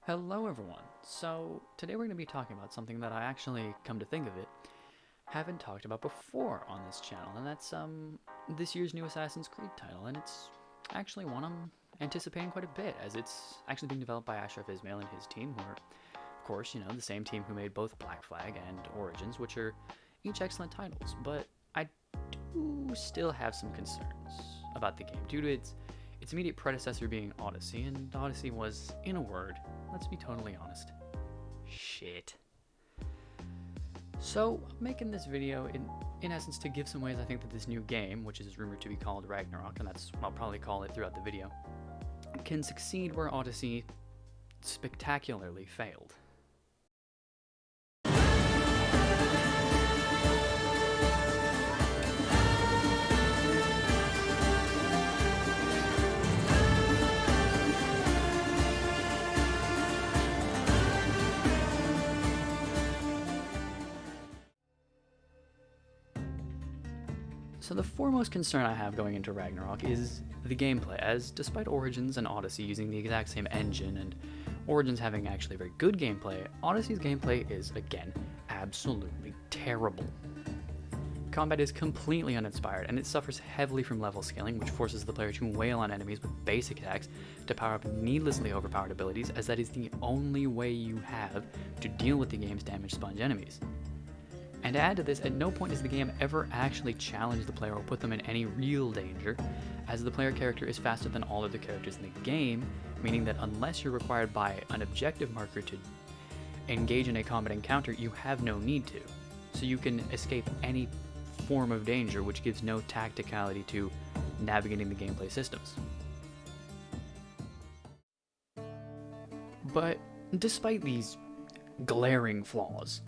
Hello everyone. So today we're going to be talking about something that I actually, come to think of it, haven't talked about before on this channel, and that's this year's new Assassin's Creed title, and it's actually one I'm anticipating quite a bit, as it's actually being developed by Ashraf Ismail and his team, who are, of course, the same team who made both Black Flag and Origins, which are each excellent titles, but I do still have some concerns about the game due to its immediate predecessor being Odyssey, and Odyssey was, in a word, let's be totally honest, shit. So, I'm making this video in essence to give some ways I think that this new game, which is rumored to be called Ragnarok, and that's what I'll probably call it throughout the video, can succeed where Odyssey spectacularly failed. So the foremost concern I have going into Ragnarok is the gameplay, as despite Origins and Odyssey using the exact same engine and Origins having actually very good gameplay, Odyssey's gameplay is, again, absolutely terrible. Combat is completely uninspired, and it suffers heavily from level scaling, which forces the player to wail on enemies with basic attacks to power up needlessly overpowered abilities, as that is the only way you have to deal with the game's damage sponge enemies. And to add to this, at no point does the game ever actually challenge the player or put them in any real danger, as the player character is faster than all other characters in the game, meaning that unless you're required by an objective marker to engage in a combat encounter, you have no need to. So you can escape any form of danger, which gives no tacticality to navigating the gameplay systems. But despite these glaring flaws,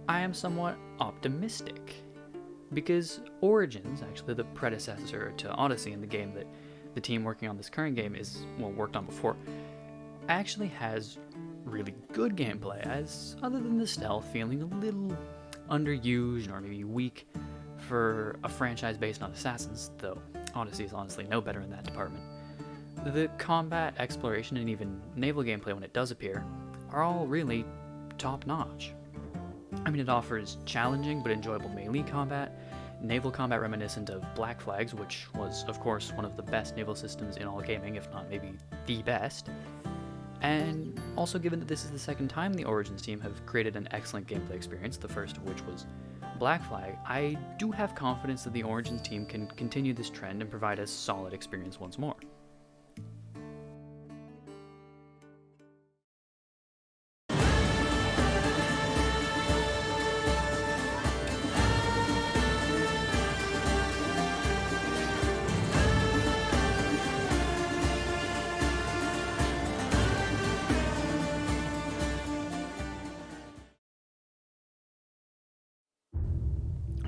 I am somewhat optimistic, because Origins, actually the predecessor to Odyssey and the game that the team working on this current game worked on before, actually has really good gameplay, as other than the stealth feeling a little underused or maybe weak for a franchise based on assassins, though Odyssey is honestly no better in that department. The combat, exploration, and even naval gameplay when it does appear are all really top-notch. I mean, it offers challenging but enjoyable melee combat, naval combat reminiscent of Black Flag's, which was, of course, one of the best naval systems in all gaming, if not maybe the best. And also, given that this is the second time the Origins team have created an excellent gameplay experience, the first of which was Black Flag, I do have confidence that the Origins team can continue this trend and provide a solid experience once more.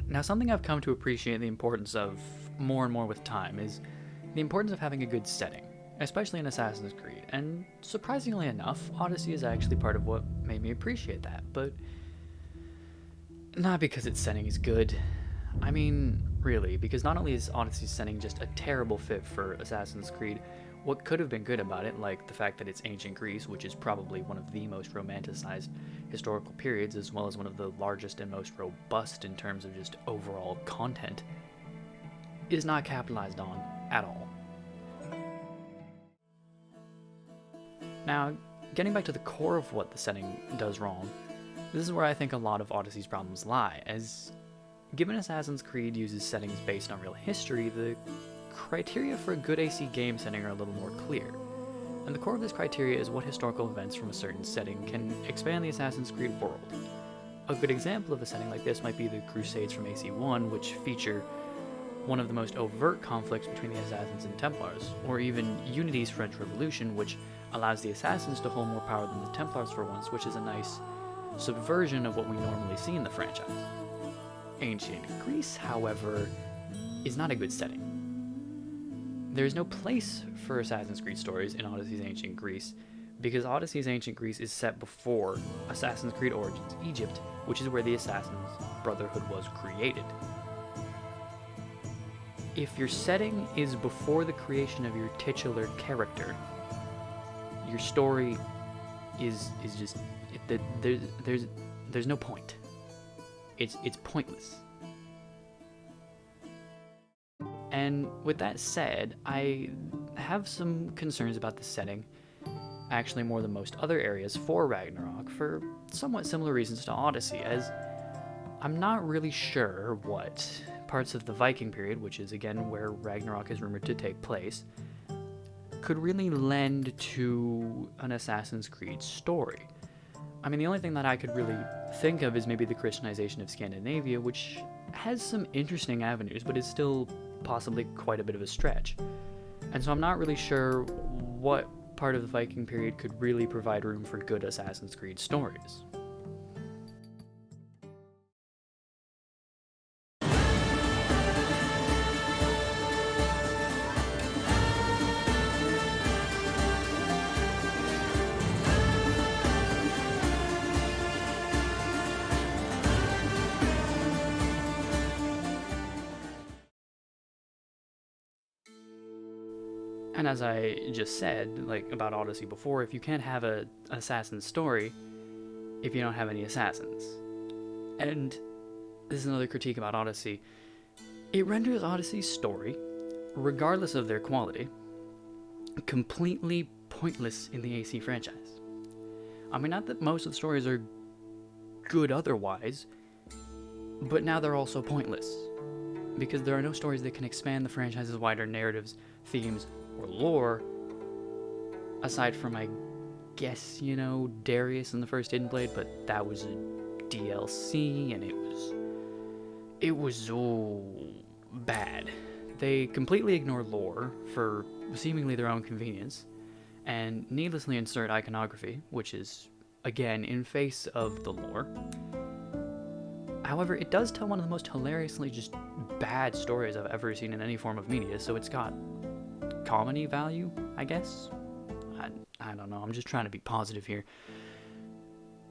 Now, something I've come to appreciate the importance of more and more with time is the importance of having a good setting, especially in Assassin's Creed, and surprisingly enough, Odyssey is actually part of what made me appreciate that, but not because its setting is good. I mean, really, because not only is Odyssey's setting just a terrible fit for Assassin's Creed, what could have been good about it, like the fact that it's ancient Greece, which is probably one of the most romanticized historical periods, as well as one of the largest and most robust in terms of just overall content, is not capitalized on at all. Now, getting back to the core of what the setting does wrong, this is where I think a lot of Odyssey's problems lie, as given Assassin's Creed uses settings based on real history, the criteria for a good AC game setting are a little more clear. And the core of this criteria is what historical events from a certain setting can expand the Assassin's Creed world. A good example of a setting like this might be the Crusades from AC1, which feature one of the most overt conflicts between the Assassins and Templars, or even Unity's French Revolution, which allows the Assassins to hold more power than the Templars for once, which is a nice subversion of what we normally see in the franchise. Ancient Greece, however, is not a good setting. There is no place for Assassin's Creed stories in Odyssey's Ancient Greece, because Odyssey's Ancient Greece is set before Assassin's Creed Origins Egypt, which is where the Assassin's Brotherhood was created. If your setting is before the creation of your titular character, your story is just there's no point. It's pointless. And with that said, I have some concerns about the setting, actually more than most other areas for Ragnarok, for somewhat similar reasons to Odyssey, as I'm not really sure what parts of the Viking period, which is again where Ragnarok is rumored to take place, could really lend to an Assassin's Creed story. I mean, the only thing that I could really think of is maybe the Christianization of Scandinavia, which has some interesting avenues, but is still possibly quite a bit of a stretch. And so I'm not really sure what part of the Viking period could really provide room for good Assassin's Creed stories. And as I just said, like about Odyssey before, if you can't have an assassin story, if you don't have any assassins. And this is another critique about Odyssey. It renders Odyssey's story, regardless of their quality, completely pointless in the AC franchise. I mean, not that most of the stories are good otherwise, but now they're also pointless. Because there are no stories that can expand the franchise's wider narratives, themes, or lore, aside from, I guess, Darius in the first Hidden Blade, but that was a DLC, and it was bad. They completely ignore lore for seemingly their own convenience, and needlessly insert iconography, which is, again, in face of the lore. However, it does tell one of the most hilariously just bad stories I've ever seen in any form of media, so it's got comedy value, I guess? I don't know, I'm just trying to be positive here.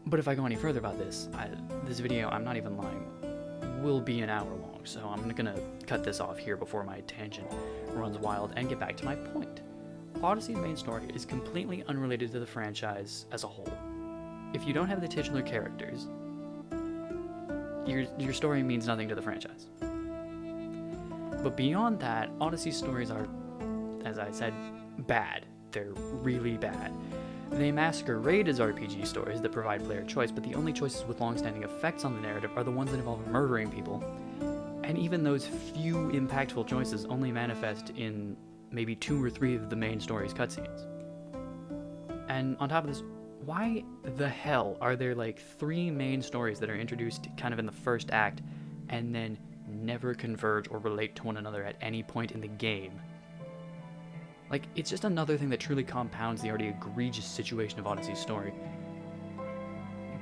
But if I go any further about this, this video, I'm not even lying, will be an hour long, so I'm gonna cut this off here before my tangent runs wild and get back to my point. Odyssey's main story is completely unrelated to the franchise as a whole. If you don't have the titular characters, your story means nothing to the franchise. But beyond that, Odyssey's stories are, as I said, bad. They're really bad. They masquerade as RPG stories that provide player choice, but the only choices with long-standing effects on the narrative are the ones that involve murdering people. And even those few impactful choices only manifest in maybe 2 or 3 of the main story's cutscenes. And on top of this, why the hell are there like 3 main stories that are introduced kind of in the first act and then never converge or relate to one another at any point in the game? Like, it's just another thing that truly compounds the already egregious situation of Odyssey's story.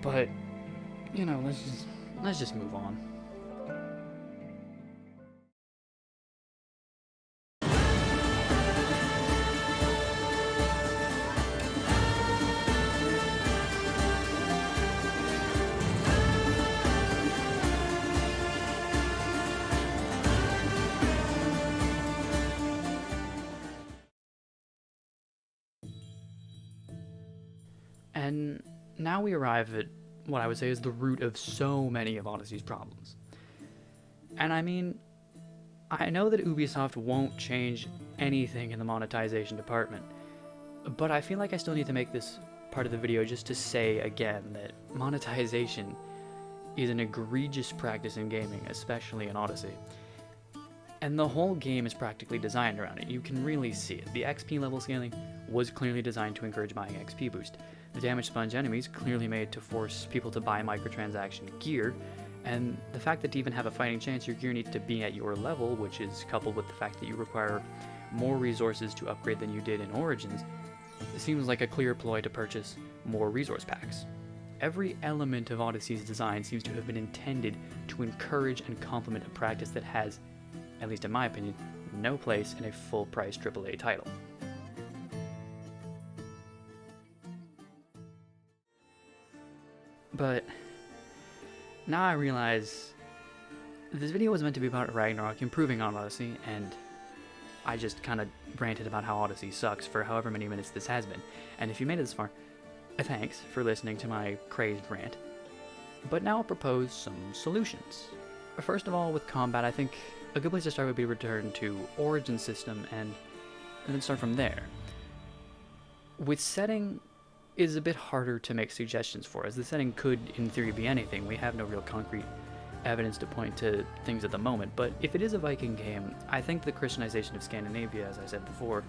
But, let's just move on. And now we arrive at what I would say is the root of so many of Odyssey's problems. And I mean, I know that Ubisoft won't change anything in the monetization department, but I feel like I still need to make this part of the video just to say again that monetization is an egregious practice in gaming, especially in Odyssey. And the whole game is practically designed around it. You can really see it. The XP level scaling was clearly designed to encourage buying XP boost. The damage sponge enemies clearly made to force people to buy microtransaction gear, and the fact that to even have a fighting chance, your gear needs to be at your level, which is coupled with the fact that you require more resources to upgrade than you did in Origins, seems like a clear ploy to purchase more resource packs. Every element of Odyssey's design seems to have been intended to encourage and complement a practice that has, at least in my opinion, no place in a full-price AAA title. But now I realize this video was meant to be about Ragnarok improving on Odyssey, and I just kind of ranted about how Odyssey sucks for however many minutes this has been. And if you made it this far, Thanks for listening to my crazed rant. But now I'll propose some solutions. First of all, with combat, I think a good place to start would be return to origin system and then start from there. With setting is a bit harder to make suggestions for, as the setting could, in theory, be anything. We have no real concrete evidence to point to things at the moment, but if it is a Viking game, I think the Christianization of Scandinavia, as I said before,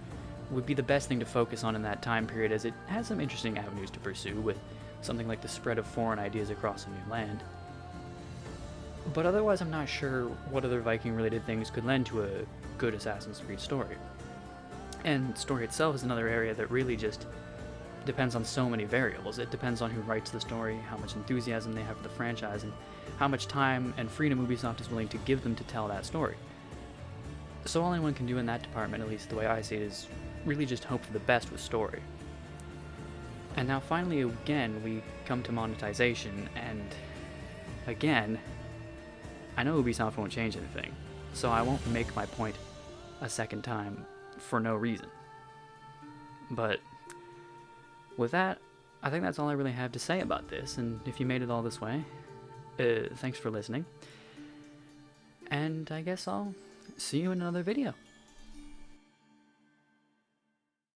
would be the best thing to focus on in that time period, as it has some interesting avenues to pursue, with something like the spread of foreign ideas across a new land. But otherwise, I'm not sure what other Viking-related things could lend to a good Assassin's Creed story. And story itself is another area that really just depends on so many variables. It depends on who writes the story, how much enthusiasm they have for the franchise, and how much time and freedom Ubisoft is willing to give them to tell that story. So all anyone can do in that department, at least the way I see it, is really just hope for the best with story. And now finally, again, we come to monetization, and again, I know Ubisoft won't change anything, so I won't make my point a second time for no reason. But with that, I think that's all I really have to say about this, and if you made it all this way, thanks for listening, and I guess I'll see you in another video.